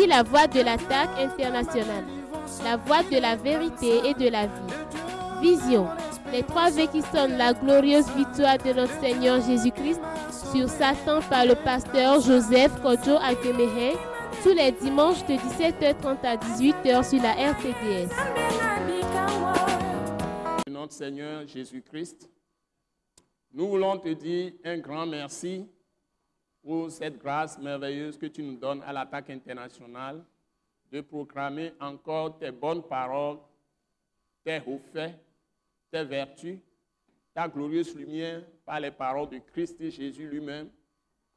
Voici la voix de l'attaque internationale, la voix de la vérité et de la vie. Vision, les 3 V qui sonnent la glorieuse victoire de notre Seigneur Jésus-Christ sur Satan par le pasteur Joseph Kodjo Akemehe, tous les dimanches de 17h30 à 18h sur la RTDS. Notre Seigneur Jésus-Christ, nous voulons te dire un grand merci pour cette grâce merveilleuse que tu nous donnes à l'attaque internationale de proclamer encore tes bonnes paroles, tes hauts faits, tes vertus, ta glorieuse lumière par les paroles de Christ et Jésus lui-même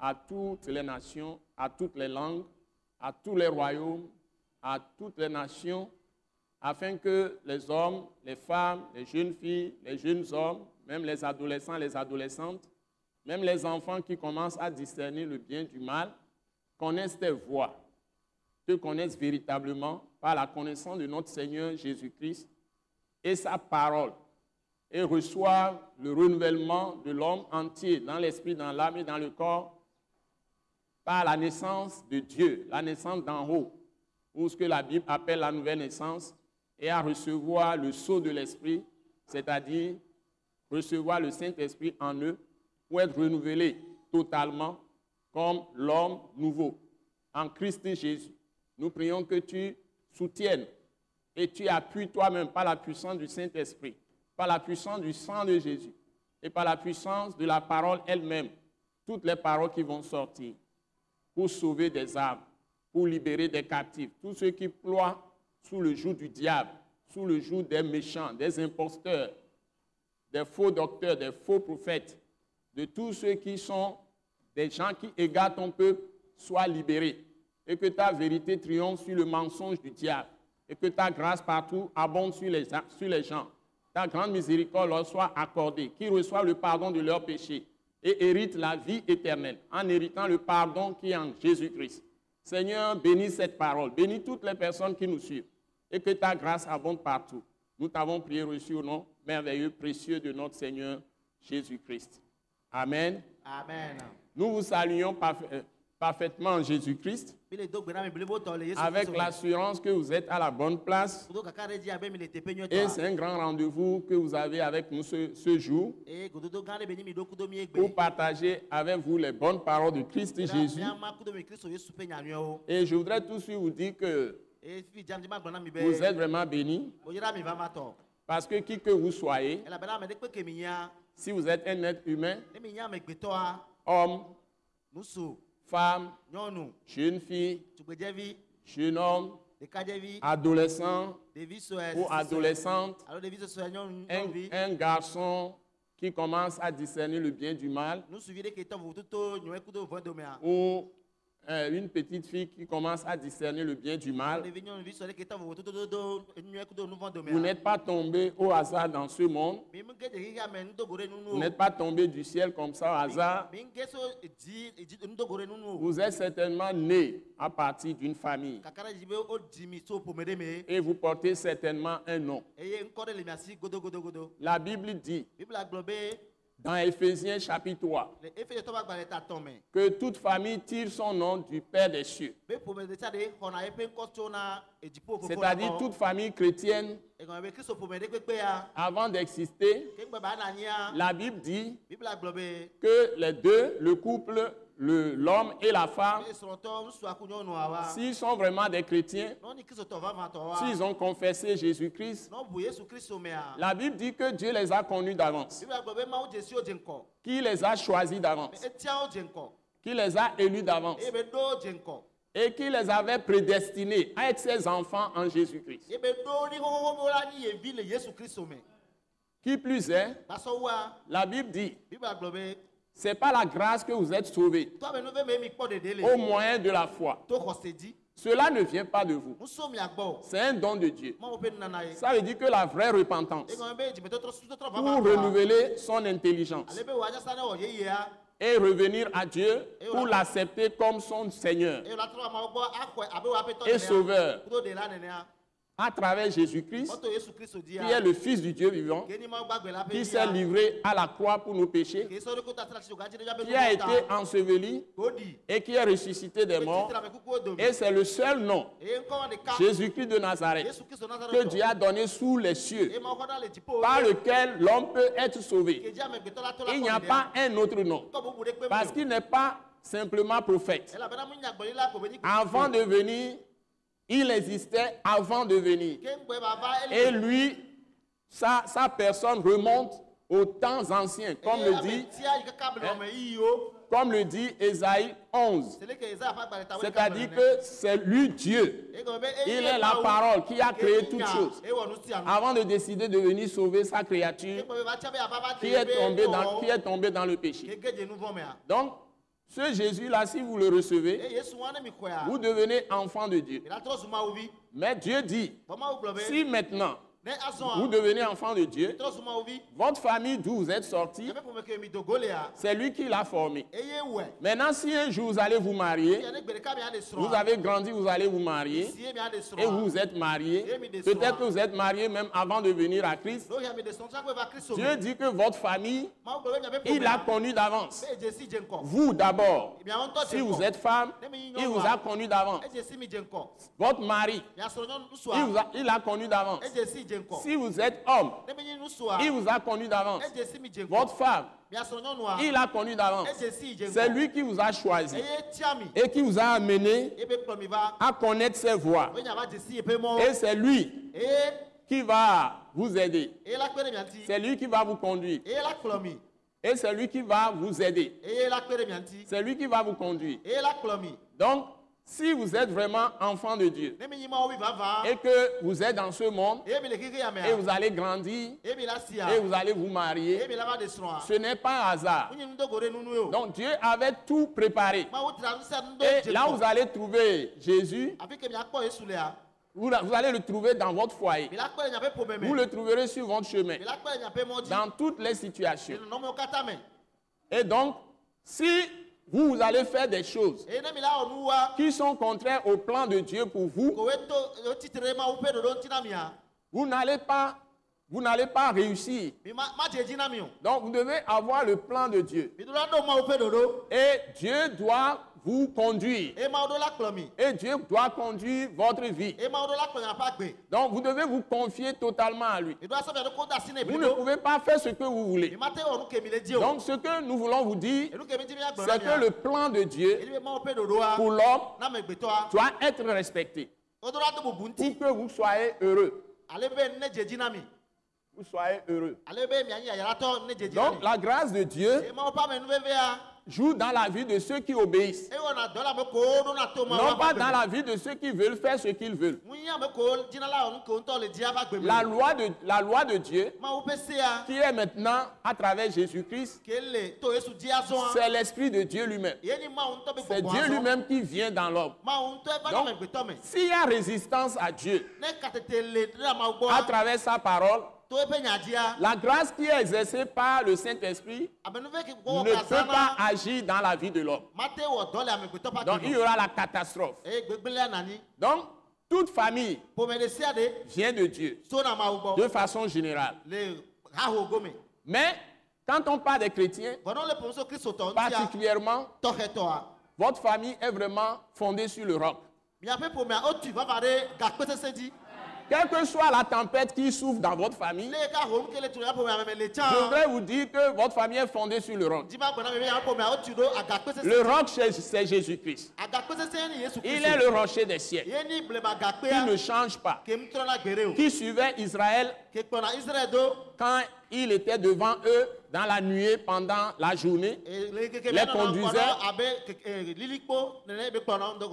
à toutes les nations, à toutes les langues, à tous les royaumes, à toutes les nations, afin que les hommes, les femmes, les jeunes filles, les jeunes hommes, même les adolescents, les adolescentes, même les enfants qui commencent à discerner le bien du mal, connaissent tes voies, te connaissent véritablement par la connaissance de notre Seigneur Jésus-Christ et sa parole, et reçoivent le renouvellement de l'homme entier dans l'esprit, dans l'âme et dans le corps par la naissance de Dieu, la naissance d'en haut, ou ce que la Bible appelle la nouvelle naissance, et à recevoir le sceau de l'esprit, c'est-à-dire recevoir le Saint-Esprit en eux pour être renouvelés totalement comme l'homme nouveau en Christ Jésus. Nous prions que tu soutiennes et tu appuies toi-même par la puissance du Saint-Esprit, par la puissance du sang de Jésus et par la puissance de la parole elle-même, toutes les paroles qui vont sortir pour sauver des âmes, pour libérer des captifs, tous ceux qui ploient sous le joug du diable, sous le joug des méchants, des imposteurs, des faux docteurs, des faux prophètes, de tous ceux qui sont des gens qui égarent ton peuple, soient libérés, et que ta vérité triomphe sur le mensonge du diable, et que ta grâce partout abonde sur les gens. Ta grande miséricorde leur soit accordée, qu'ils reçoivent le pardon de leurs péchés et héritent la vie éternelle, en héritant le pardon qui est en Jésus-Christ. Seigneur, bénis cette parole, bénis toutes les personnes qui nous suivent, et que ta grâce abonde partout. Nous t'avons prié, reçu au nom merveilleux, précieux de notre Seigneur Jésus-Christ. Amen. Amen. Nous vous saluons parfaitement en Jésus-Christ, avec l'assurance que vous êtes à la bonne place. Et c'est un grand rendez-vous que vous avez avec nous ce jour pour partager avec vous les bonnes paroles de Christ et Jésus. Et je voudrais tout de suite vous dire que vous êtes vraiment bénis, parce que qui que vous soyez, si vous êtes un être humain, homme, femme, jeune fille, jeune homme, adolescent ou adolescente, un garçon qui commence à discerner le bien du mal, ou une petite fille qui commence à discerner le bien du mal. Vous n'êtes pas tombé au hasard dans ce monde. Vous n'êtes pas tombé du ciel comme ça au hasard. Vous êtes certainement né à partir d'une famille. Et vous portez certainement un nom. La Bible dit dans Éphésiens chapitre 3 que toute famille tire son nom du Père des cieux. C'est-à-dire toute famille chrétienne, avant d'exister, la Bible dit que les deux, le couple, l'homme et la femme, s'ils sont vraiment des chrétiens, s'ils ont confessé Jésus-Christ, la Bible dit que Dieu les a connus d'avance, qu'il les a choisis d'avance, qu'il les a élus d'avance et qu'il les avait prédestinés à être ses enfants en Jésus-Christ. Qui plus est, la Bible dit, c'est par la grâce que vous êtes sauvés, au moyen de la foi. Cela ne vient pas de vous. C'est un don de Dieu. Ça veut dire que la vraie repentance, pour renouveler son intelligence et revenir à Dieu pour l'accepter comme son Seigneur et Sauveur, à travers Jésus-Christ, qui est le Fils du Dieu vivant, qui s'est livré à la croix pour nos péchés, qui a été enseveli et qui est ressuscité des morts. Et c'est le seul nom, Jésus-Christ de Nazareth, que Dieu a donné sous les cieux, par lequel l'homme peut être sauvé. Il n'y a pas un autre nom, parce qu'il n'est pas simplement prophète. Avant de venir, il existait avant de venir. Et lui, sa personne remonte aux temps anciens, comme le dit Ésaïe 11. C'est-à-dire que c'est lui Dieu. Il est la parole qui a créé toutes choses. Avant de décider de venir sauver sa créature qui est tombée dans le péché. Donc, ce Jésus-là, si vous le recevez, vous devenez enfant de Dieu. Mais Dieu dit, si maintenant vous devenez enfant de Dieu, votre famille d'où vous êtes sorti, c'est lui qui l'a formé. Maintenant, si un jour vous allez vous marier, vous avez grandi, vous allez vous marier, et vous vous êtes marié, peut-être que vous êtes marié même avant de venir à Christ. Dieu dit que votre famille, il l'a connu d'avance. Vous d'abord, si vous êtes femme, il vous a connu d'avance. Votre mari, il l'a connu d'avance. Si vous êtes homme, il vous a connu d'avance. Votre femme, il a connu d'avance. C'est lui qui vous a choisi et qui vous a amené à connaître ses voies. Et c'est lui qui va vous aider. C'est lui qui va vous conduire. Et c'est lui qui va vous aider. C'est lui qui va vous conduire. Donc, si vous êtes vraiment enfant de Dieu et que vous êtes dans ce monde et vous allez grandir et vous allez vous marier, ce n'est pas un hasard. Donc Dieu avait tout préparé. Et là vous allez trouver Jésus, vous allez le trouver dans votre foyer. Vous le trouverez sur votre chemin, dans toutes les situations. Et donc, si vous allez faire des choses qui sont contraires au plan de Dieu pour vous, vous n'allez pas réussir. Donc vous devez avoir le plan de Dieu. Et Dieu doit vous conduire. Et Dieu doit conduire votre vie. Donc vous devez vous confier totalement à lui. Vous ne pouvez pas faire ce que vous voulez. Donc ce que nous voulons vous dire, c'est que le plan de Dieu pour l'homme doit être respecté. Pour que vous soyez heureux. Vous soyez heureux. Donc la grâce de Dieu joue dans la vie de ceux qui obéissent. Non pas dans la vie de ceux qui veulent faire ce qu'ils veulent. La loi de Dieu, qui est maintenant à travers Jésus-Christ, c'est l'Esprit de Dieu lui-même. C'est Dieu lui-même qui vient dans l'homme. Donc, s'il y a résistance à Dieu à travers sa parole, la grâce qui est exercée par le Saint-Esprit ne peut pas agir dans la vie de l'homme. Donc il y aura la catastrophe. Donc toute famille vient de Dieu de façon générale. Mais quand on parle des chrétiens, particulièrement, votre famille est vraiment fondée sur le roc. Quelle que soit la tempête qui souffre dans votre famille, je voudrais vous dire que votre famille est fondée sur le roc. Le roc, c'est Jésus-Christ. Il est le rocher des siècles. Il ne change pas. Qui suivait Israël quand il était devant eux dans la nuée pendant la journée, les conduisait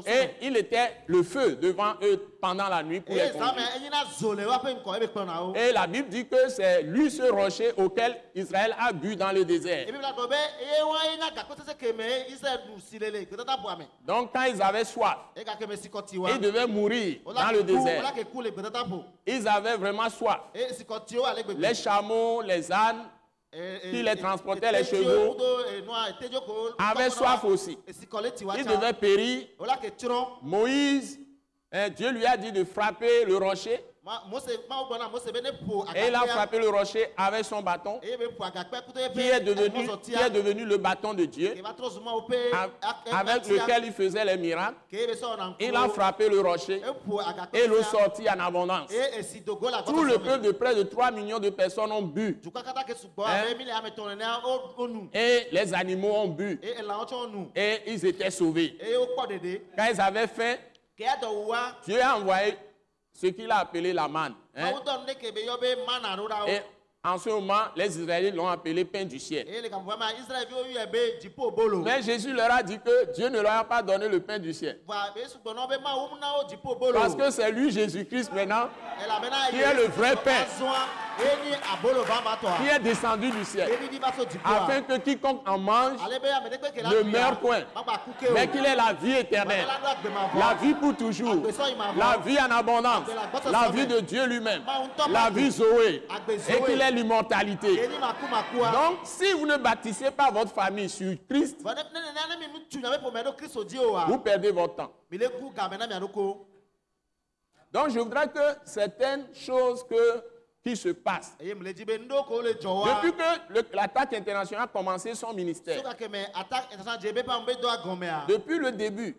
et il était le feu devant eux pendant la nuit pour les conduire. Et la Bible dit que c'est lui ce rocher auquel Israël a bu dans le désert. Donc quand ils avaient soif, ils devaient mourir dans le désert. Ils avaient vraiment soif. Les chameaux, les ânes qui les transportaient, les chevaux, avaient soif aussi. Ils devaient périr. Moïse, Dieu lui a dit de frapper le rocher Et il a frappé le rocher avec son bâton, qui est devenu le bâton de Dieu, avec lequel il faisait les miracles. Il a frappé le rocher et l'eau sortit en abondance. Tout le peuple de près de 3 millions de personnes ont bu. Et les animaux ont bu. Et ils étaient sauvés. Quand ils avaient faim, Dieu a envoyé ce qu'il a appelé la manne. Et en ce moment, les Israélites l'ont appelé pain du ciel. Mais Jésus leur a dit que Dieu ne leur a pas donné le pain du ciel. Parce que c'est lui, Jésus-Christ, maintenant, qui est le vrai pain, qui est descendu du ciel, afin que quiconque en mange ne meure point, mais qu'il ait la vie éternelle, la vie pour toujours, la vie en abondance, la vie de Dieu lui-même, la vie Zoé, et qu'il ait l'immortalité. Donc, si vous ne bâtissez pas votre famille sur Christ, vous perdez votre temps. Donc, je voudrais que certaines choses qui se passent, depuis que l'attaque internationale a commencé son ministère, depuis le début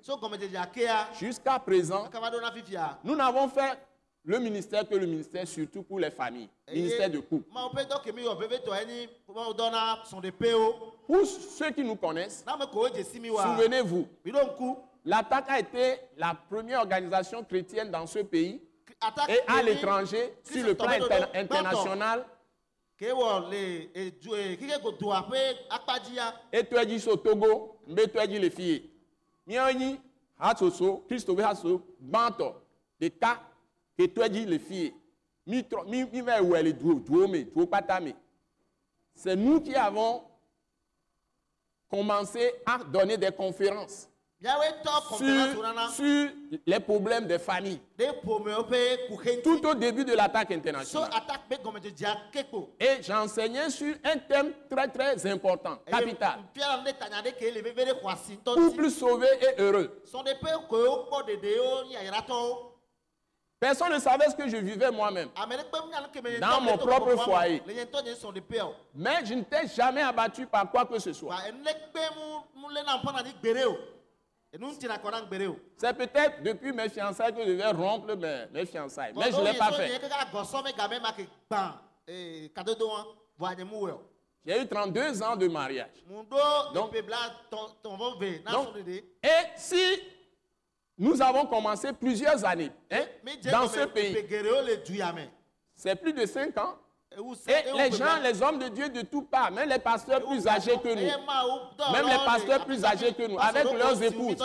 jusqu'à présent, nous n'avons fait le ministère que le ministère surtout pour les familles, ministère de couple. Pour ceux qui nous connaissent, souvenez-vous, l'attaque a été la première organisation chrétienne dans ce pays et à l'étranger, sur le plan international. Et tu as dit au Togo, mais tu as dit les filles. Miani, Hatsoso, Christophe Hatso, Banto, des cas que tu as dit les filles. C'est nous qui avons commencé à donner des conférences sur les problèmes des familles. Tout au début de l'attaque internationale. Et j'enseignais sur un thème très très important, capital. Couple sauvé et heureux. Personne ne savait ce que je vivais moi-même dans mon propre foyer. Mais je n'étais jamais abattu par quoi que ce soit. C'est peut-être depuis mes fiançailles que je vais rompre mes fiançailles. Mais je ne l'ai pas fait. J'ai eu 32 ans de mariage. Donc, et si nous avons commencé plusieurs années dans ce pays, c'est plus de 5 ans. Et les gens, les hommes de Dieu de tout part, même les pasteurs plus âgés que nous, avec leurs épouses,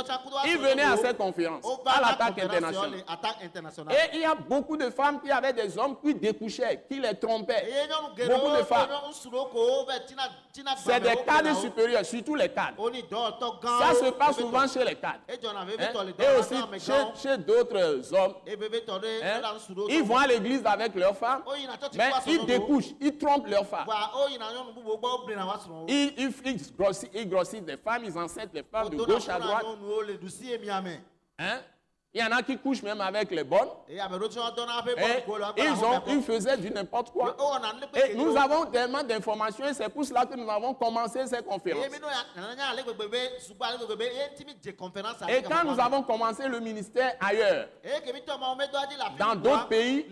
ils venaient à cette conférence, à l'attaque internationale. Et il y a beaucoup de femmes qui avaient des hommes qui découchaient, qui les trompaient. Beaucoup de femmes. C'est des cadres supérieurs, surtout les cadres. Ça se passe souvent chez les cadres. Et aussi chez d'autres hommes. Ils vont à l'église avec leurs femmes, mais ils découchent, ils trompent leurs femmes. Ils grossissent des femmes, ils enceintent les femmes de gauche à droite. Il y en a qui couchent même avec les bonnes. Et ils faisaient du n'importe quoi. Et nous avons tellement d'informations et c'est pour cela que nous avons commencé ces conférences. Et quand nous avons commencé le ministère ailleurs, dans d'autres pays,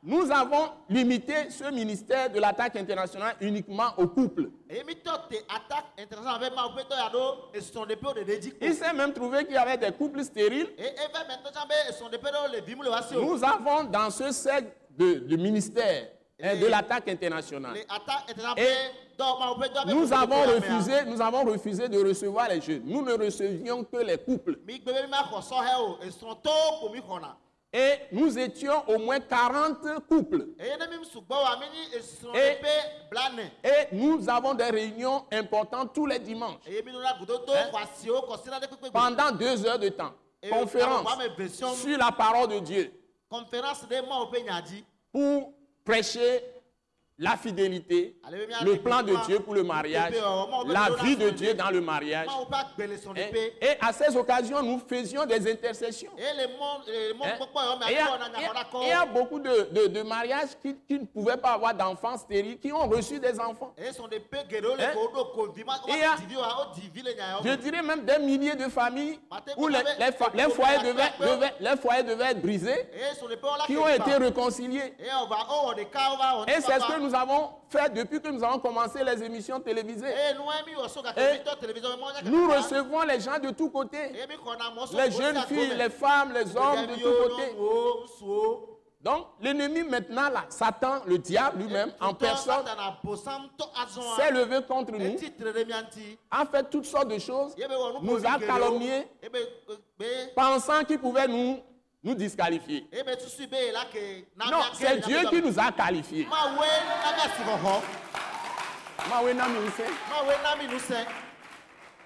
nous avons limité ce ministère de l'attaque internationale uniquement aux couples. Il s'est même trouvé qu'il y avait des couples stériles. Nous avons dans ce cercle de ministère de l'attaque internationale. Et nous avons refusé de recevoir les jeunes. Nous ne recevions que les couples. Et nous étions au moins 40 couples. Et nous avons des réunions importantes tous les dimanches. Pendant 2 heures de temps. Conférence sur la parole de Dieu. Pour prêcher la fidélité, le plan de Dieu pour le mariage, la vie de Dieu dans le mariage. Et à ces occasions, nous faisions des intercessions. Il y a beaucoup de mariages qui ne pouvaient pas avoir d'enfants stériles, qui ont reçu des enfants. Je dirais même des milliers de familles où les foyers devaient être brisés, qui ont été réconciliés. Et c'est ce que nous avons fait depuis que nous avons commencé les émissions télévisées. Nous recevons les gens de tous côtés, les jeunes filles, les femmes, les hommes de tous côtés. Donc l'ennemi maintenant, là, Satan, le diable lui-même, en personne, s'est levé contre nous, a fait toutes sortes de choses, nous a calomniés, pensant qu'il pouvait nous disqualifier. Non, c'est Dieu qui nous a qualifiés.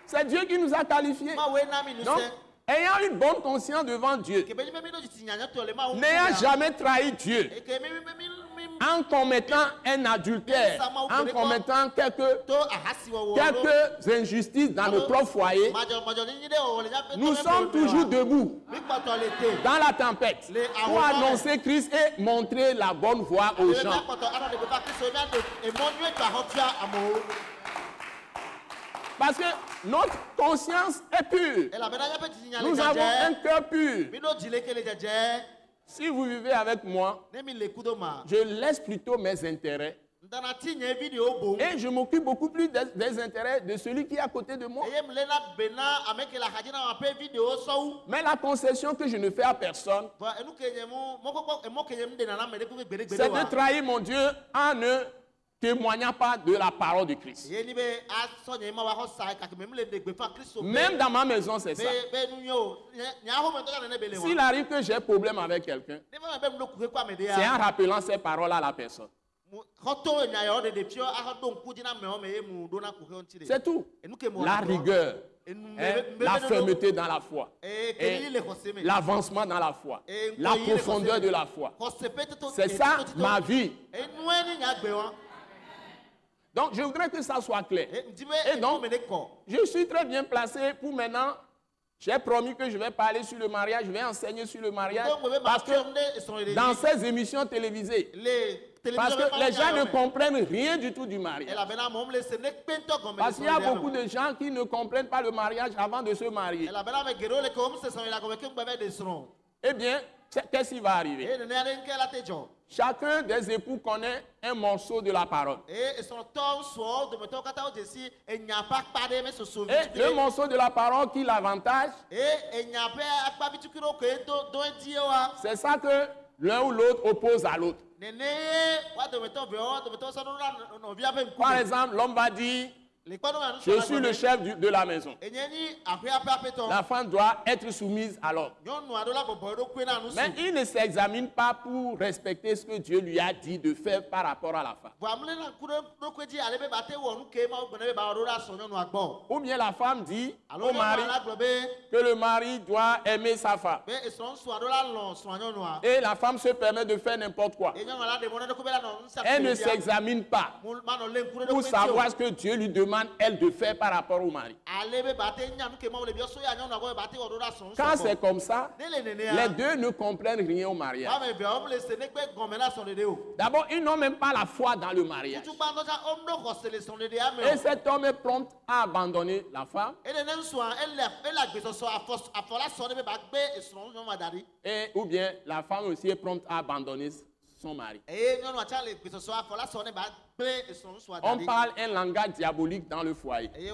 C'est Dieu qui nous a qualifiés. Donc, ayant une bonne conscience devant Dieu, n'ayant jamais trahi Dieu, en commettant un adultère, en commettant quelques injustices dans nos propres foyers, nous sommes toujours debout dans la tempête pour annoncer Christ et montrer la bonne voie aux gens. Parce que notre conscience est pure. Nous avons un cœur pur. Si vous vivez avec moi, je laisse plutôt mes intérêts. Et je m'occupe beaucoup plus des intérêts de celui qui est à côté de moi. Mais la concession que je ne fais à personne, c'est de trahir mon Dieu en ne témoignant pas de la parole de Christ. Même dans ma maison, c'est ça. S'il arrive que j'ai problème avec quelqu'un, c'est en rappelant ces paroles à la personne. C'est tout. La rigueur, la fermeté dans la foi, l'avancement dans la foi, la profondeur de la foi. C'est ça ma vie. Donc, je voudrais que ça soit clair. Et donc, je suis très bien placé pour maintenant. J'ai promis que je vais parler sur le mariage, je vais enseigner sur le mariage. Parce que dans ces émissions télévisées, parce que les gens ne comprennent rien du tout du mariage. Parce qu'il y a beaucoup de gens qui ne comprennent pas le mariage avant de se marier. Eh bien, qu'est-ce qui va arriver? Chacun des époux connaît un morceau de la parole. Et le morceau de la parole qui l'avantage, c'est ça que l'un ou l'autre oppose à l'autre. Par exemple, l'homme va dire, je suis le chef de la maison. La femme doit être soumise à l'homme. Mais il ne s'examine pas pour respecter ce que Dieu lui a dit de faire par rapport à la femme. Ou bien la femme dit au mari que le mari doit aimer sa femme. Et la femme se permet de faire n'importe quoi. Elle ne s'examine pas pour savoir ce que Dieu lui demande elle de faire par rapport au mari. Quand c'est comme ça, les deux ne comprennent rien au mariage. D'abord, ils n'ont même pas la foi dans le mariage. Et cet homme est prompt à abandonner la femme. Et ou bien la femme aussi est prompte à abandonner son mari. On parle un langage diabolique dans le foyer. Et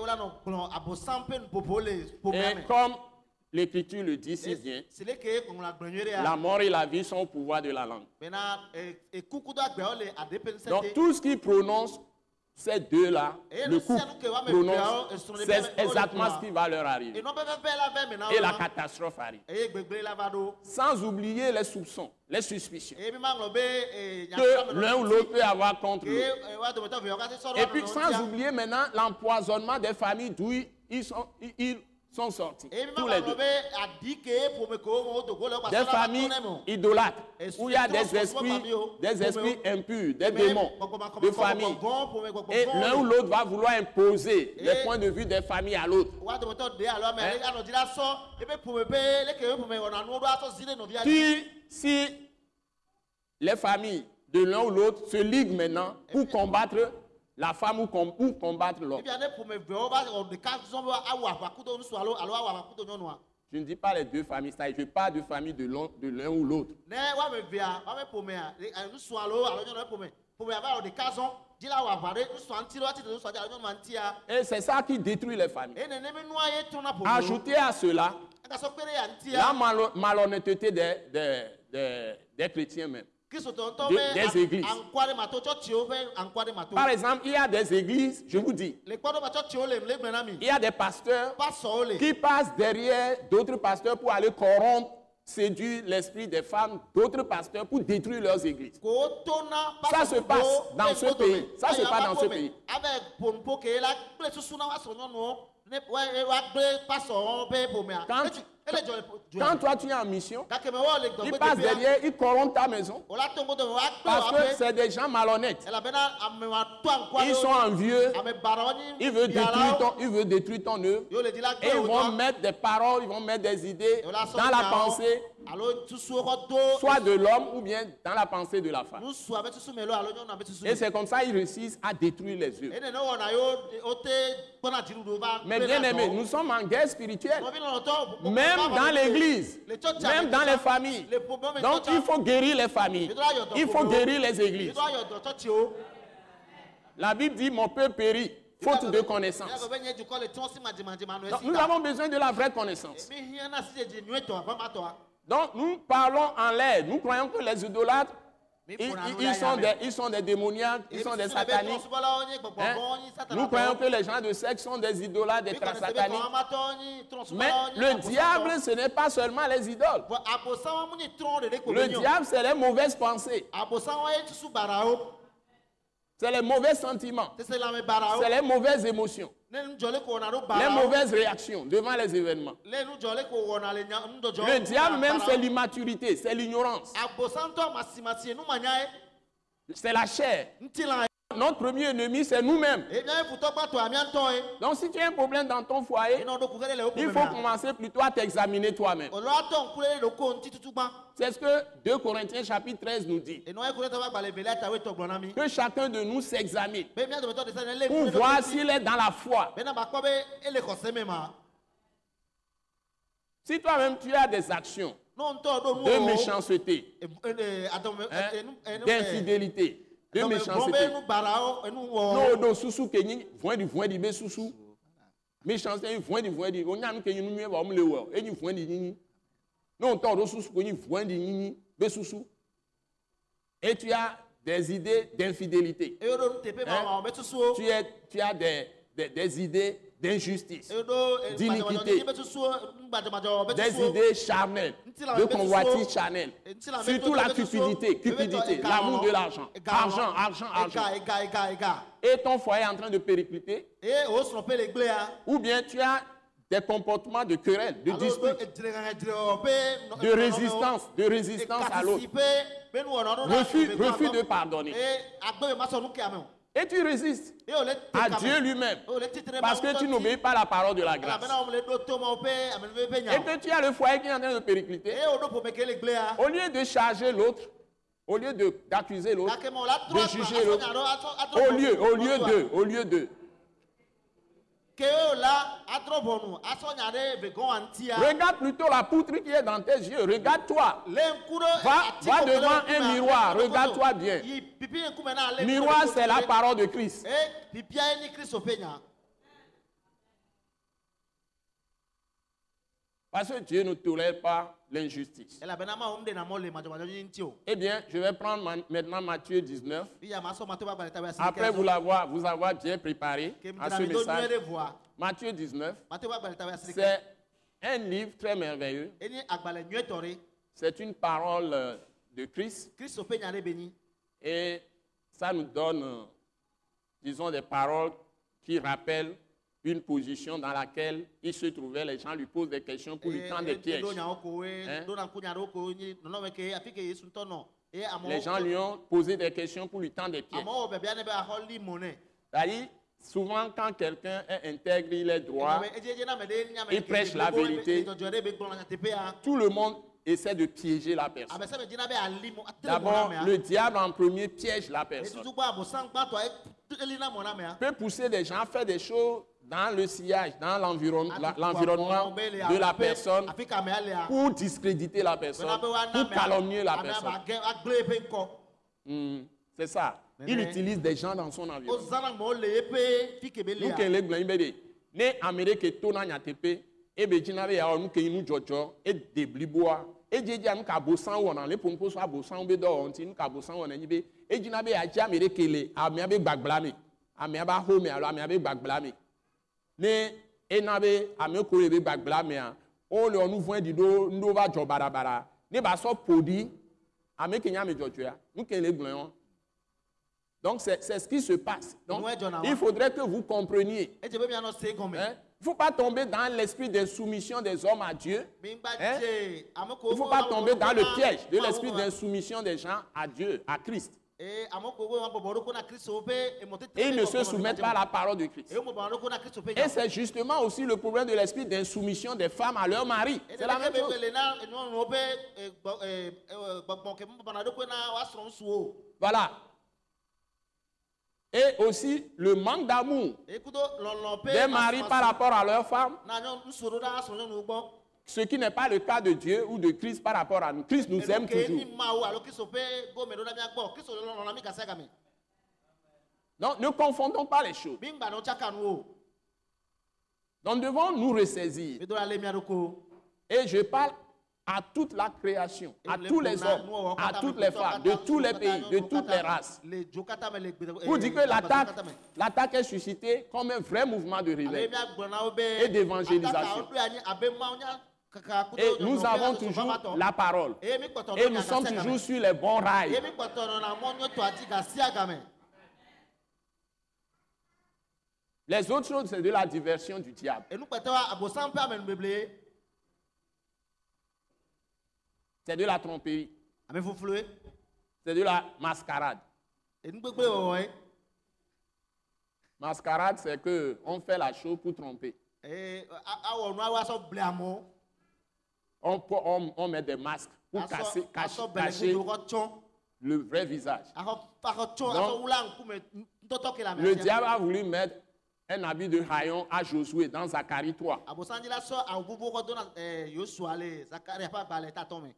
comme l'Écriture le dit si bien, la mort et la vie sont au pouvoir de la langue. Donc tout ce qui prononce ces deux-là, le couple prononce, c'est exactement ce qui va leur arriver. Et la catastrophe arrive. Sans oublier les soupçons, les suspicions que l'un ou l'autre peut avoir contre eux. Et puis sans oublier maintenant l'empoisonnement des familles d'où ils sont sortis, tous les deux. Des familles idolâtres, où il y a des esprits impurs, des démons de famille. Et l'un ou l'autre va vouloir imposer les points de vue des familles à l'autre. Si les familles de l'un ou l'autre se liguent maintenant pour combattre la femme ou combattre l'homme. Je ne dis pas les deux familles, je parle de famille de l'un ou l'autre. Et c'est ça qui détruit les familles. Ajoutez à cela la malhonnêteté des chrétiens même. Des églises. Par exemple, il y a des églises, je vous dis, il y a des pasteurs qui passent derrière d'autres pasteurs pour aller corrompre, séduire l'esprit des femmes d'autres pasteurs pour détruire leurs églises. Ça se passe dans ce pays. Ça se passe dans ce pays. Quand toi tu es en mission, ils passent derrière, ils corrompent ta maison. Parce que c'est des gens malhonnêtes. Ils sont envieux. Ils veulent détruire ton œuvre. Et ils vont mettre des paroles, ils vont mettre des idées dans la pensée, soit de l'homme ou bien dans la pensée de la femme. Et c'est comme ça qu'ils réussissent à détruire les œuvres. Mais bien aimés, nous sommes en guerre spirituelle. Même dans l'église, même dans les familles. Donc il faut guérir les familles. Il faut guérir les églises. La Bible dit mon peuple périt, faute de connaissance. Donc, nous avons besoin de la vraie connaissance. Donc nous parlons en l'air. Nous croyons que les idolâtres, ils sont des démoniaques, ils sont des sataniques. Hein? Nous croyons que les gens de sexe sont des idolâtres, des sataniques. Mais le diable, ce n'est pas seulement les idoles. Le diable, c'est les mauvaises pensées. C'est les mauvais sentiments. C'est les mauvaises émotions. Les mauvaises réactions devant les événements. Le diable même, c'est l'immaturité, c'est l'ignorance. C'est la chair. Notre premier ennemi, c'est nous-mêmes. Donc si tu as un problème dans ton foyer, il faut commencer plutôt à t'examiner toi-même. C'est ce que 2 Corinthiens chapitre 13 nous dit. Que chacun de nous s'examine pour voir s'il est dans la foi. Si toi-même tu as des actions de méchanceté, d'infidélité, de méchanceté, no susu kenyi voindi be susu méchanceté voindi onyam kenyi nu ba omlewo enyi voindi nyinyi no to susu kenyi voindi be susu. Et tu as des idées d'infidélité. Tu as des idées d'injustice, d'iniquité, des idées charnelles, de convoitise charnelle, surtout la cupidité, l'amour de l'argent, argent. Et ton foyer est en train de péricliter, ou bien tu as des comportements de querelle, de dispute, de résistance à l'autre, refus de pardonner. Et tu résistes à Dieu lui-même parce que tu n'obéis pas à la parole de la grâce. Et que tu as le foyer qui est en train de péricliter. Au lieu de charger l'autre, au lieu d'accuser l'autre, de juger l'autre, au lieu de. Regarde plutôt la poutre qui est dans tes yeux. Regarde-toi. Va devant un miroir. Regarde-toi bien. Miroir, c'est la parole de Christ. Parce que Dieu ne tolère pas l'injustice. Eh bien, je vais prendre maintenant Matthieu 19. Après vous avoir bien préparé à ce message. Matthieu 19, c'est un livre très merveilleux. C'est une parole de Christ. Et ça nous donne, disons, des paroles qui rappellent une position dans laquelle il se trouvait, les gens lui posent des questions pour lui tendre des pièges. Hein? Les gens lui ont posé des questions pour lui tendre des pièges. C'est-à-dire, souvent quand quelqu'un est intègre, il est droit, il prêche la vérité, tout le monde essaie de piéger la personne. D'abord, le diable en premier piège la personne. Peut pousser des gens à faire des choses dans le sillage, dans l'environnement de la personne, pour discréditer la personne, pour calomnier la personne. C'est ça. Il utilise des gens dans son environnement. Nous qui les blancs, ne Amérique tona nyatepe, et bejina be ya nous qui nous jojo et débliboa. Et djedja nous ka bosan wona le pompo so abosan be do onti nous ka bosan wona nyibe e jina be ya Amérique le amia be gbagblame amia ba home alo amia be gbagblame ne enabe amia ko be gbagblame a o le onu voin dido ndo ba jo barabara ne ba so podi amia ke nya me jojo ya nous qui les blancs. Donc c'est ce qui se passe. Donc il faudrait que vous compreniez. Hein? Il ne faut pas tomber dans l'esprit de soumission des hommes à Dieu. Hein? Il ne faut pas tomber dans le piège de l'esprit d'insoumission des gens à Dieu, à Christ. Et ils ne se soumettent pas à la parole de Christ. Et c'est justement aussi le problème de l'esprit d'insoumission des femmes à leur mari. C'est la même chose. Voilà. Et aussi le manque d'amour des maris par rapport à leurs femmes, ce qui n'est pas le cas de Dieu ou de Christ par rapport à nous. Christ nous aime toujours. Donc ne confondons pas les choses. Donc nous devons nous ressaisir. Et je parle à toute la création, à tous les hommes, à toutes les femmes, de tous les pays, de toutes les races. Pour dire que l'attaque est suscitée comme un vrai mouvement de réveil et d'évangélisation. Et nous avons toujours la parole. Et nous sommes toujours sur les bons rails. Les autres choses, c'est de la diversion du diable. C'est de la tromperie. C'est de la mascarade. Mascarade, c'est qu'on fait la chose pour tromper. On met des masques pour cacher le vrai visage. Donc, le diable a voulu mettre un habit de haillon à Josué dans Zacharie 3.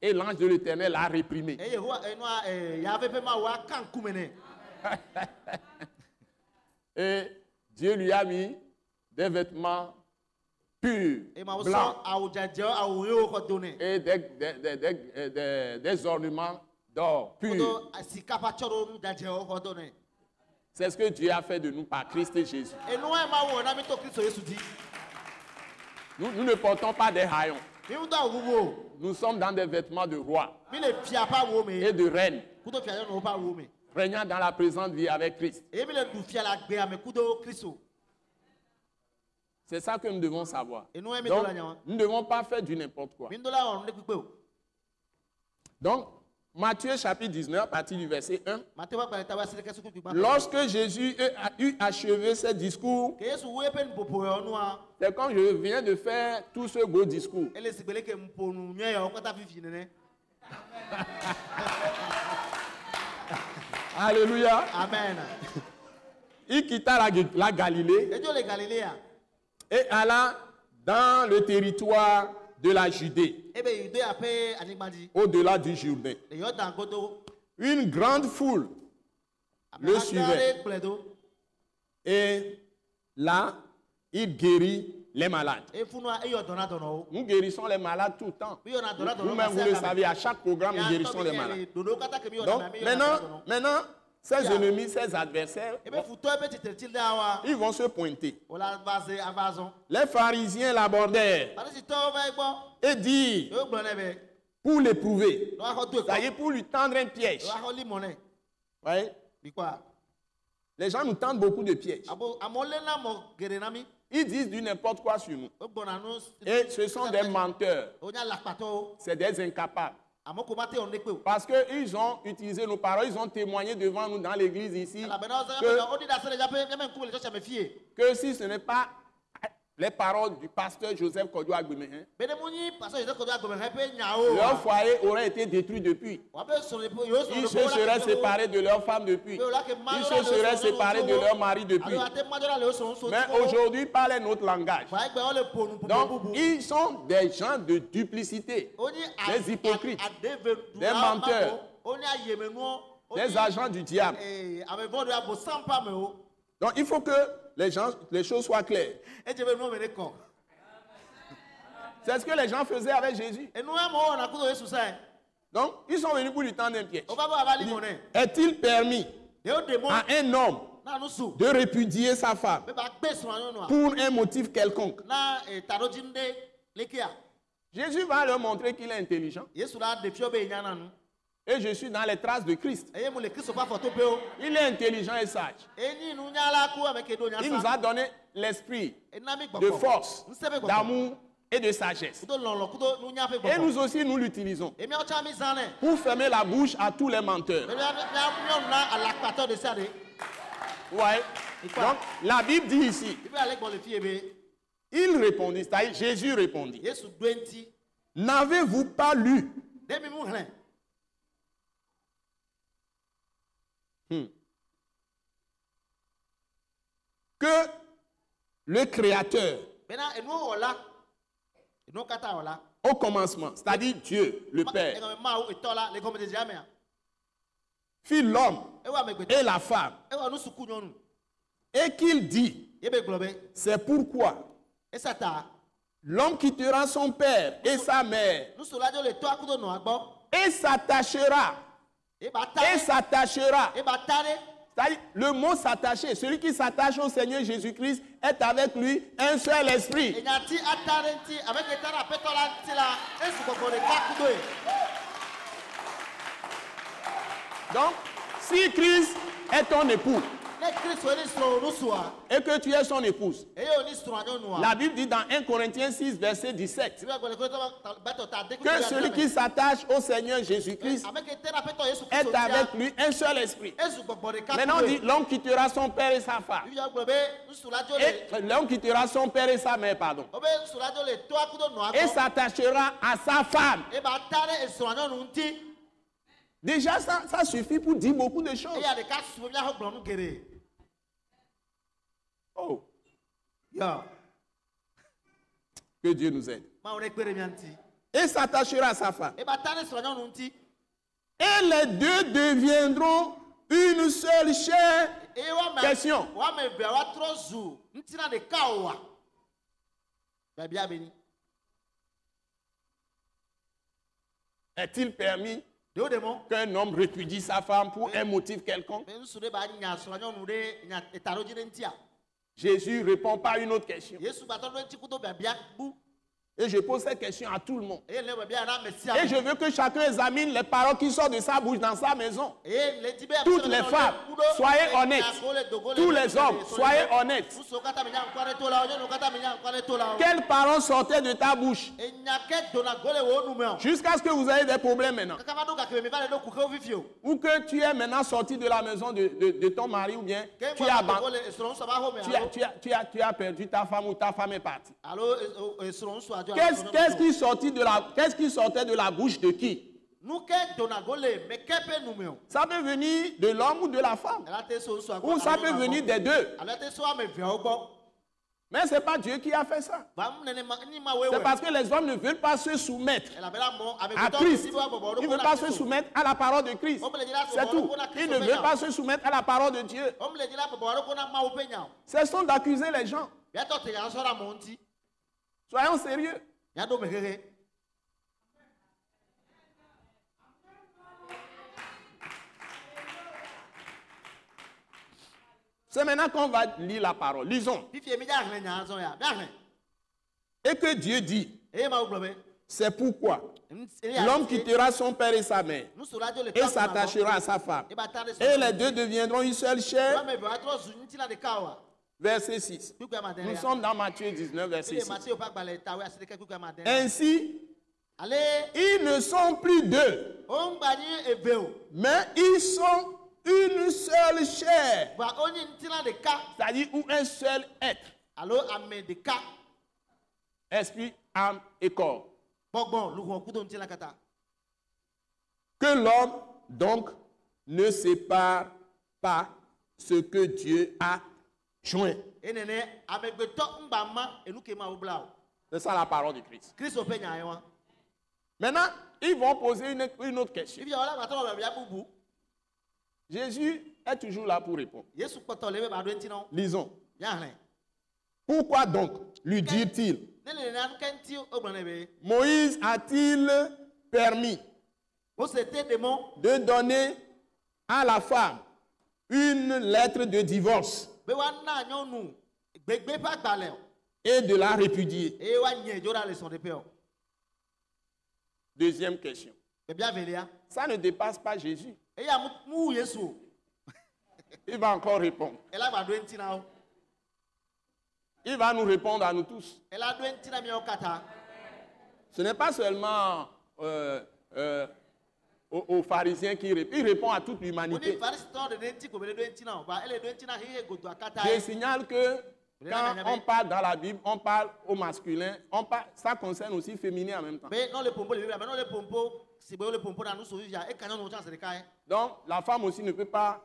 Et l'ange de l'Éternel l'a réprimé. Et Dieu lui a mis des vêtements purs, blancs, et des ornements d'or purs. C'est ce que Dieu a fait de nous par Christ et Jésus. Nous ne portons pas des haillons. Nous sommes dans des vêtements de roi et de reine, régnant dans la présente vie avec Christ. C'est ça que nous devons savoir. Donc, nous ne devons pas faire du n'importe quoi. Donc, Matthieu chapitre 19, à partir du verset 1. Lorsque Jésus a eu achevé ses discours, c'est quand je viens de faire tout ce beau discours. Alléluia. Amen. Il quitta la Galilée et alla dans le territoire de la Judée, au-delà du Jourdain. Une grande foule le suivait. Et là, il guérit les malades. Nous guérissons les malades tout le temps. Vous-même, vous le savez, à chaque programme, nous guérissons les malades. Donc, maintenant, ses ennemis, ses adversaires, ils vont se pointer. Les pharisiens l'abordèrent et dirent, pour l'éprouver, c'est-à-dire pour lui tendre un piège. Les gens nous tendent beaucoup de pièges. Ils disent du n'importe quoi sur nous. Et ce sont des menteurs. C'est des incapables. Parce qu'ils ont utilisé nos paroles, ils ont témoigné devant nous dans l'église ici que si ce n'est pas les paroles du pasteur Joseph Kojo Agbemehin, leur foyer aurait été détruit depuis. Ils se seraient séparés de leurs femmes depuis. Ils se seraient séparés de leur mari depuis. Mais aujourd'hui, ils parlent notre langage. Donc, ils sont des gens de duplicité, des hypocrites, des menteurs, des agents du diable. Donc, il faut que les choses soient claires. C'est ce que les gens faisaient avec Jésus. Donc, ils sont venus pour lui tendre un piège. Est-il permis à un homme de répudier sa femme pour un motif quelconque? Jésus va leur montrer qu'il est intelligent. Et je suis dans les traces de Christ. Il est intelligent et sage. Il nous a donné l'esprit de force, d'amour et de sagesse. Et nous aussi, nous l'utilisons pour fermer la bouche à tous les menteurs. Ouais. Donc, la Bible dit ici, il répondit, c'est-à-dire Jésus répondit, n'avez-vous pas lu que le Créateur, au commencement, c'est-à-dire Dieu, le Père, fit l'homme et la femme, et qu'il dit, c'est pourquoi l'homme quittera son père et sa mère et s'attachera. Le mot s'attacher, celui qui s'attache au Seigneur Jésus-Christ est avec lui un seul esprit. Donc, si Christ est ton époux et que tu es son épouse, la Bible dit dans 1 Corinthiens 6, verset 17, que celui qui s'attache au Seigneur Jésus-Christ est avec lui un seul esprit. Maintenant on dit l'homme quittera son père et sa femme. L'homme quittera son père et sa mère, pardon. Et s'attachera à sa femme. Déjà, ça suffit pour dire beaucoup de choses. Oh. Que Dieu nous aide. Et s'attachera à sa femme. Et les deux deviendront une seule chair. Question. Est-il permis qu'un homme répudie sa femme pour un motif quelconque? Jésus répond par une autre question. Et je pose cette question à tout le monde. Et je veux que chacun examine les paroles qui sortent de sa bouche dans sa maison. Toutes les femmes, soyez honnêtes. Tous les hommes, soyez honnêtes. Quelles paroles sortaient de ta bouche? Jusqu'à ce que vous ayez des problèmes maintenant. Ou que tu es maintenant sorti de la maison de ton mari, ou bien tu as perdu ta femme ou ta femme est partie. Qu'est-ce qui sortait de la bouche de qui? Ça peut venir de l'homme ou de la femme. Ou ça peut venir des deux. Mais ce n'est pas Dieu qui a fait ça. C'est parce que les hommes ne veulent pas se soumettre à Christ. Ils ne veulent pas se soumettre à la parole de Christ. C'est tout. Ils ne veulent pas se soumettre à la parole de Dieu. Cessons d'accuser les gens. Soyons sérieux. C'est maintenant qu'on va lire la parole. Lisons. Et que Dieu dit, C'est pourquoi l'homme quittera son père et sa mère et s'attachera à sa femme. Et les deux deviendront une seule chair. Verset 6. Nous sommes dans Matthieu 19, verset 6. Ainsi, ils ne sont plus deux, mais ils sont une seule chair. C'est-à-dire un seul être. Esprit, âme et corps. Que l'homme, donc, ne sépare pas ce que Dieu a joint. C'est ça la parole de Christ. Maintenant, ils vont poser une autre question. Jésus est toujours là pour répondre. Lisons. Pourquoi donc lui dit-il? Moïse a-t-il permis de donner à la femme une lettre de divorce et de la répudier? Deuxième question. Ça ne dépasse pas Jésus. Il va encore répondre. Il va nous répondre à nous tous. Ce n'est pas seulement aux pharisiens qui répond. Il répond à toute l'humanité. Je signale que quand on parle dans la Bible, on parle au masculin, ça concerne aussi le féminin en même temps. Donc, la femme aussi ne peut pas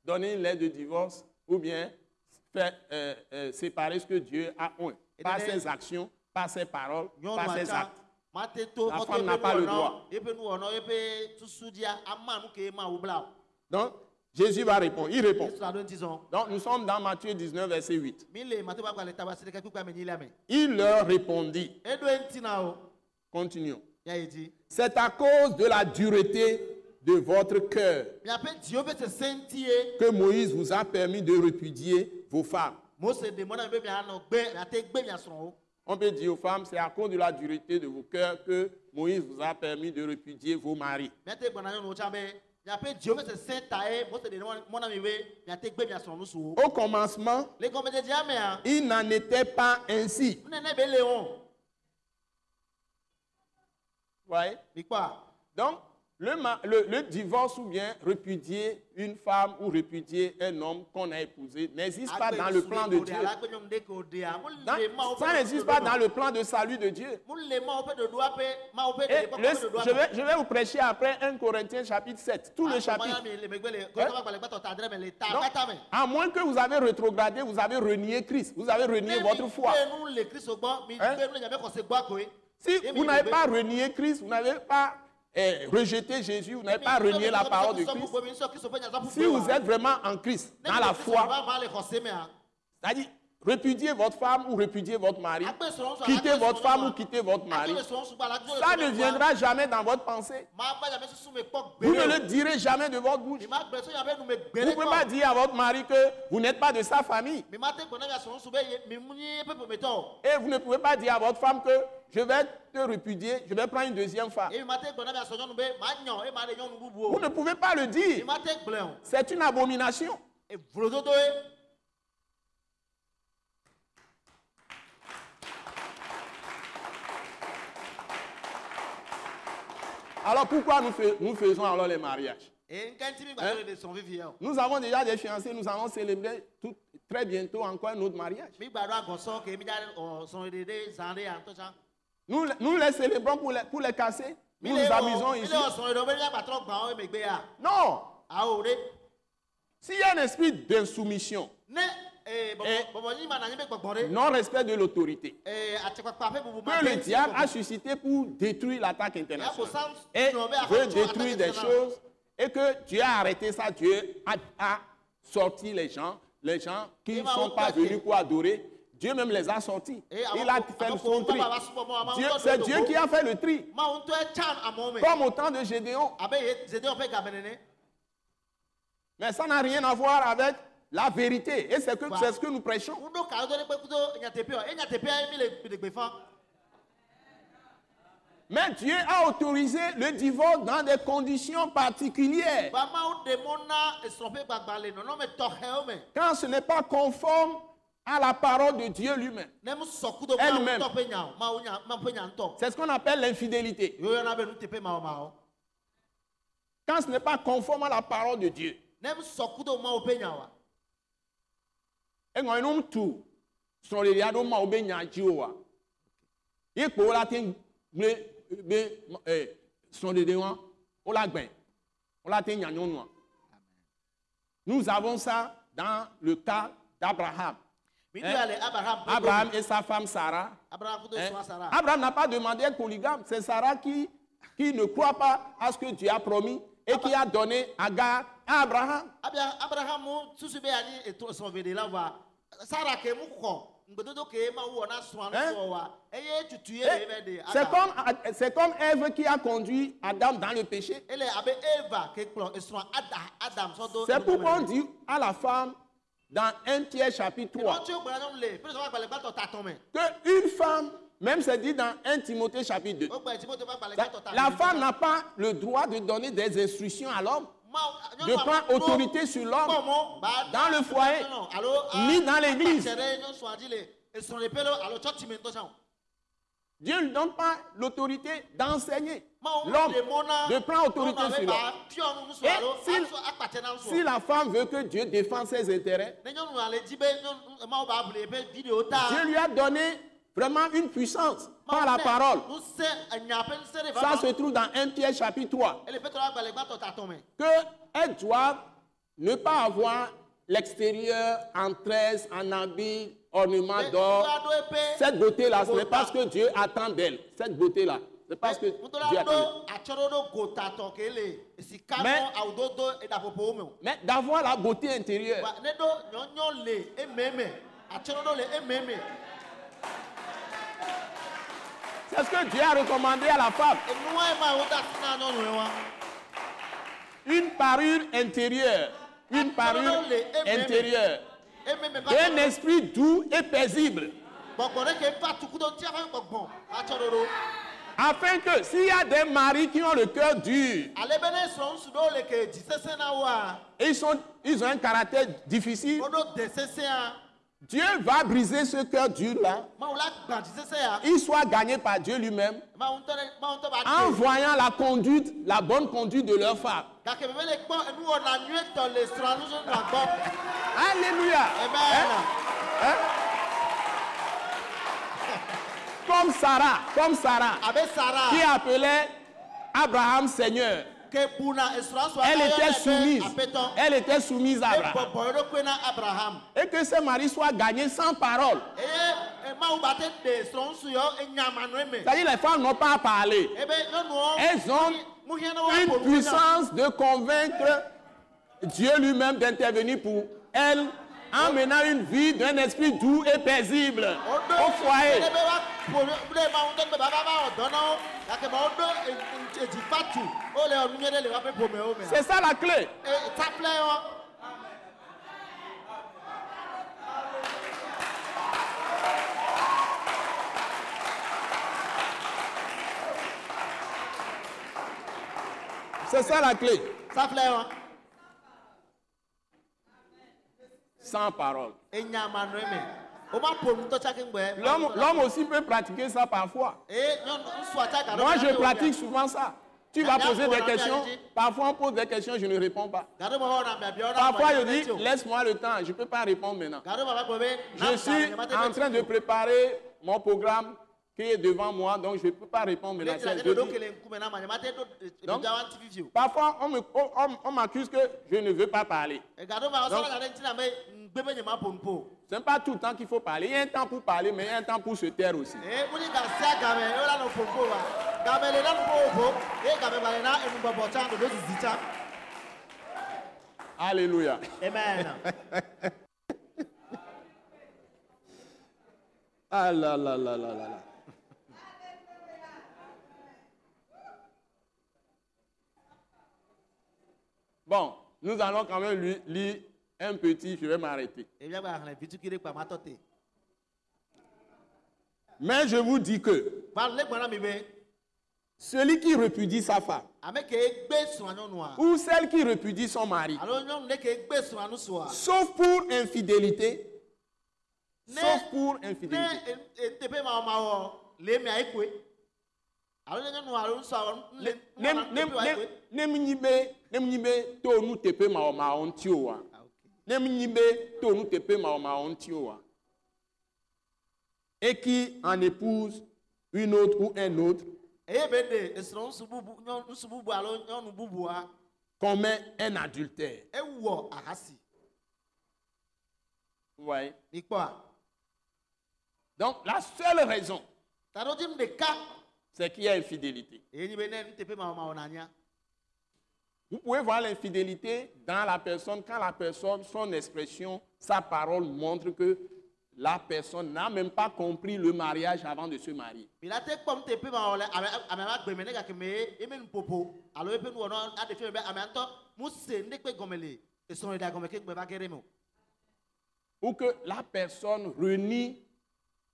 donner une lettre de divorce ou bien faire séparer ce que Dieu a oint. Par ses actions, par ses paroles, par ses actes. La femme n'a pas le droit. Donc, Jésus va répondre. Il répond. Donc, nous sommes dans Matthieu 19, verset 8. Il leur répondit. Continuons. C'est à cause de la dureté de votre cœur que Moïse vous a permis de répudier vos femmes. On peut dire aux femmes, c'est à cause de la dureté de vos cœurs que Moïse vous a permis de répudier vos maris. Au commencement, il n'en était pas ainsi. Ouais. Donc, le divorce ou bien répudier une femme ou répudier un homme qu'on a épousé n'existe pas dans le plan de Dieu. Ça n'existe pas dans le plan de salut de Dieu. Et je vais vous prêcher après 1 Corinthiens chapitre 7, tout le chapitre. Donc, à moins que vous avez rétrogradé, vous avez renié Christ, vous avez renié votre foi. Si vous n'avez pas renié Christ, vous n'avez pas rejeté Jésus, vous n'avez pas renié la parole de Christ. Si vous êtes vraiment en Christ, dans la foi, c'est-à-dire répudier votre femme ou répudier votre mari, quitter votre femme ou quitter votre mari, ça ne viendra jamais dans votre pensée. Vous ne le direz jamais de votre bouche. Vous ne pouvez pas dire à votre mari que vous n'êtes pas de sa famille. Et vous ne pouvez pas dire à votre femme que je vais te répudier, je vais prendre une deuxième femme. Vous ne pouvez pas le dire. C'est une abomination. Alors pourquoi nous faisons alors les mariages? Nous avons déjà des fiancés, nous allons célébrer très bientôt encore un autre mariage. Nous les célébrons pour les casser. Nous nous amusons ici. Non. S'il y a un esprit d'insoumission, non-respect de l'autorité, que le diable a suscité pour détruire l'attaque internationale et veut détruire des choses, et que Dieu a arrêté ça, Dieu a sorti les gens qui ne sont pas venus pour adorer, Dieu même les a sortis. Il a fait son tri. C'est Dieu qui a fait le tri. Comme au temps de Gédéon. Mais ça n'a rien à voir avec la vérité. Et c'est ce que nous prêchons. Mais Dieu a autorisé le divorce dans des conditions particulières. Quand ce n'est pas conforme à la parole de Dieu lui-même. Elle-même. C'est ce qu'on appelle l'infidélité. Quand ce n'est pas conforme à la parole de Dieu. Nous avons ça dans le cas d'Abraham. Abraham et sa femme Sarah. Abraham n'a pas demandé d'être polygame. C'est Sarah qui ne croit pas à ce que Dieu a promis et qui a donné Agar à Abraham. C'est comme Ève qui a conduit Adam dans le péché. C'est pourquoi on dit à la femme dans 1 Pierre chapitre 3 qu'une femme, même c'est dit dans 1 Timothée chapitre 2, la femme n'a pas le droit de donner des instructions à l'homme, de prendre autorité sur l'homme dans le foyer, ni dans l'église. Dieu ne donne pas l'autorité d'enseigner l'homme, de prendre autorité sur l'homme. Et si la femme veut que Dieu défende ses intérêts, Dieu lui a donné vraiment une puissance par la parole. Ça se trouve dans 1 Pierre chapitre 3. Qu'elle doit ne pas avoir l'extérieur en tresse, en habit, ornement d'or. Cette beauté-là, ce n'est pas ce que Dieu attend d'elle. Cette beauté-là, c'est pas ce que Dieu attend. Mais d'avoir la beauté intérieure. C'est ce que Dieu a recommandé à la femme. Une parure intérieure. Une parure intérieure. Un esprit doux et paisible. Afin que s'il y a des maris qui ont le cœur dur, et ils ont un caractère difficile, Dieu va briser ce cœur dur-là. Il soit gagné par Dieu lui-même en voyant la conduite, la bonne conduite de leur femme. Alléluia. Hein? Comme Sarah, qui appelait Abraham Seigneur. Elle était soumise à Abraham. Et que ses maris soient gagnés sans parole. C'est-à-dire les femmes n'ont pas à parler. Elles ont une puissance de convaincre Dieu lui-même d'intervenir pour elles en menant une vie d'un esprit doux et paisible au foyer. C'est ça la clé. C'est ça la clé. Sans parole. L'homme aussi peut pratiquer ça parfois. Moi, je pratique souvent ça. Tu vas poser des questions. Parfois, on pose des questions, je ne réponds pas. Parfois, je dis, laisse-moi le temps, je ne peux pas répondre maintenant. Je suis en train de préparer mon programme qui est devant moi, donc je ne peux pas répondre maintenant. Donc, parfois, on m'accuse que je ne veux pas parler. Ce n'est pas tout le temps qu'il faut parler. Il y a un temps pour parler, mais il y a un temps pour se taire aussi. Alléluia. Amen. Ah là là là là là. Bon, nous allons quand même lire un petit, je vais m'arrêter. Mais je vous dis que celui qui repudie sa femme ou celle qui repudie son mari, sauf pour infidélité, sauf pour infidélité. Et qui en épouse une autre ou un autre, commet un adultère. Vous voyez? Donc la seule raison, c'est qu'il y a infidélité. Vous pouvez voir l'infidélité dans la personne quand la personne, son expression, sa parole montre que la personne n'a même pas compris le mariage avant de se marier. Ou que la personne renie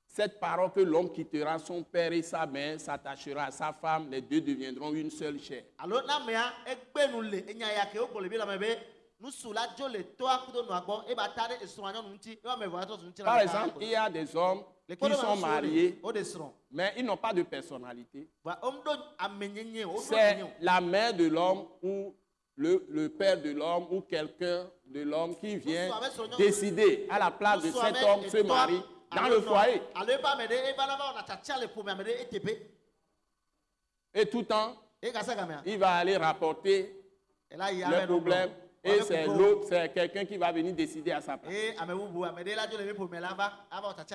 cette parole que l'homme quittera son père et sa mère, s'attachera à sa femme, les deux deviendront une seule chair. Par exemple, il y a des hommes qui sont mariés, mais ils n'ont pas de personnalité. C'est la mère de l'homme ou le père de l'homme ou quelqu'un de l'homme qui vient décider à la place de cet homme se marier dans le foyer. Et tout le temps, il va aller rapporter le problème. Et c'est l'autre, c'est quelqu'un qui va venir décider à sa place.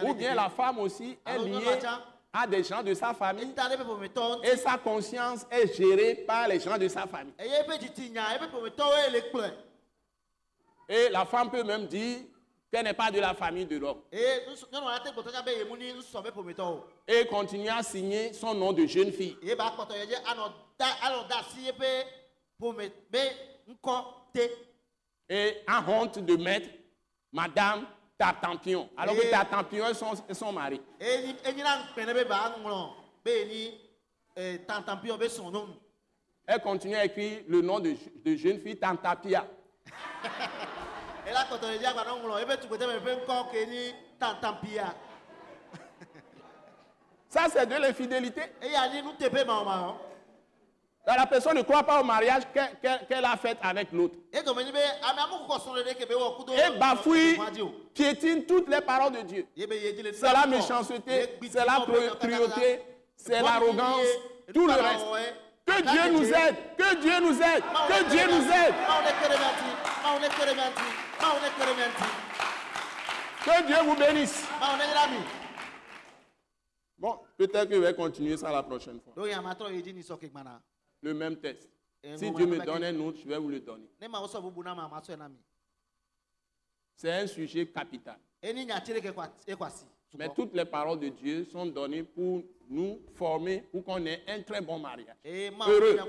Ou bien la femme aussi est liée à des gens de sa famille et sa conscience est gérée par les gens de sa famille. Et la femme peut même dire qu'elle n'est pas de la famille de l'homme. Et continuer à signer son nom de jeune fille. Et en honte de mettre Madame Tartampion, alors que Tartampion est son mari. Elle continue à écrire le nom de jeune fille Tantapia. Ça, c'est de l'infidélité. La personne ne croit pas au mariage qu'elle a fait avec l'autre. Et bafouille, piétine toutes les paroles de Dieu. C'est la méchanceté, c'est la cruauté, c'est l'arrogance, tout le reste. Que Dieu nous aide, que Dieu nous aide, que Dieu nous aide. Que Dieu vous bénisse. Bon, peut-être que je vais continuer ça la prochaine fois. Le même texte. Si Dieu me donne un autre, je vais vous le donner. C'est un sujet capital. Mais toutes les paroles de Dieu sont données pour nous former, pour qu'on ait un très bon mariage. Heureux.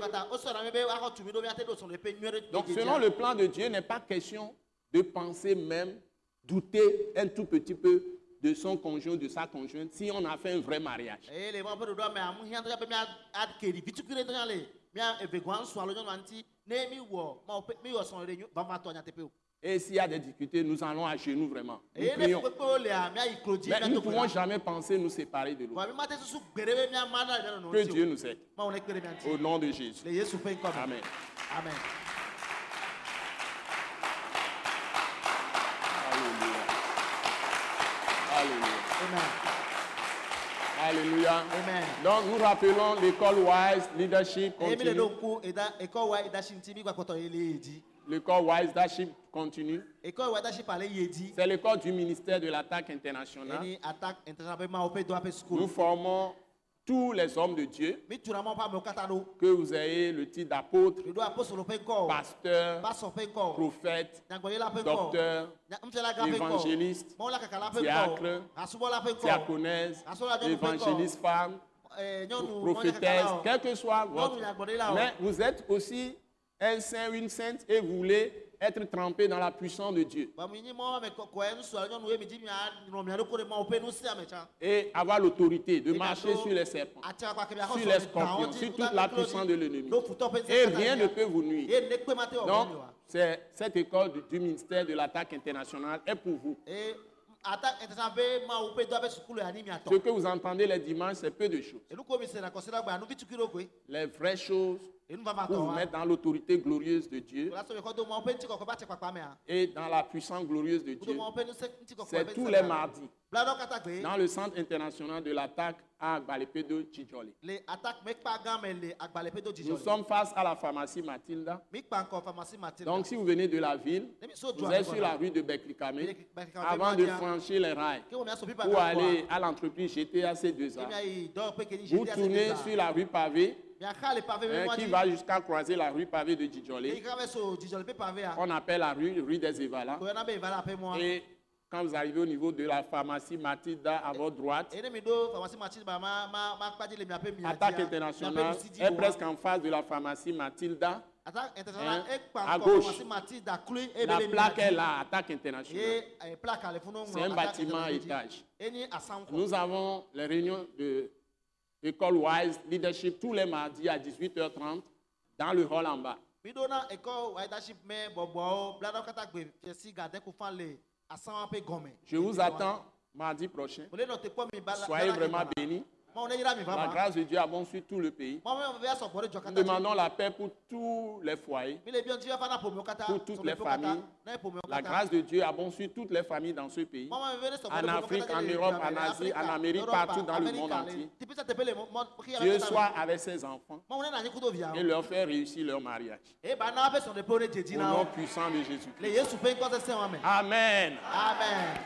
Donc, selon le plan de Dieu, il n'est pas question de penser même, douter un tout petit peu de son conjoint, de sa conjointe, si on a fait un vrai mariage. Et s'il y a des difficultés, nous allons à genoux vraiment. Nous prions. Mais nous ne pouvons jamais penser nous séparer de l'autre. Que Dieu nous aide. Au nom de Jésus. Amen. Amen. Alléluia. Amen. Donc nous rappelons l'école Wise Leadership continue. L'école Wise Leadership continue. C'est l'école du ministère de l'attaque internationale. Nous formons tous les hommes de Dieu, que vous ayez le titre d'apôtre, pasteur, prophète, docteur, évangéliste, diacre, diaconesse, évangéliste femme, prophétesse, quel que soit votre. Mais vous êtes aussi un saint, une sainte, et vous voulez être trempé dans la puissance de Dieu. Et avoir l'autorité de marcher sur les serpents, sur les scorpions, sur toute la puissance de l'ennemi. Et rien ne peut vous nuire. Donc, cette école du ministère de l'attaque internationale est pour vous. Ce que vous entendez les dimanches, c'est peu de choses. Les vraies choses pour vous mettre dans l'autorité glorieuse de Dieu et dans la puissance glorieuse de Dieu, c'est tous les mardis dans le centre international de l'attaque à Agbalepedo Tchidjolé. Nous sommes face à la pharmacie Mathilda. Donc si vous venez de la ville, vous êtes sur la rue de Beklikame, avant de franchir les rails pour aller à l'entreprise GTA C2A. Vous tournez sur la rue pavée qui va jusqu'à croiser la rue pavée de Djidjolé. On appelle la rue des Evala. Et quand vous arrivez au niveau de la pharmacie Mathilda à votre droite, Attaque internationale est presque en face de la pharmacie Mathilda. À gauche, la plaque est là, Attaque internationale. C'est un bâtiment à étage. Nous avons les réunions de l'école Wise Leadership tous les mardis à 18h30 dans le hall en bas. Je vous attends mardi prochain. Soyez vraiment bénis. La grâce de Dieu abonde sur tout le pays. Nous demandons la paix pour tous les foyers, pour toutes les familles. La grâce de Dieu abonde sur toutes les familles dans ce pays. En Afrique, en Europe, en Asie, en Amérique, partout dans le monde entier. Dieu soit avec ses enfants et leur faire réussir leur mariage. Au nom puissant de Jésus-Christ. Amen. Amen.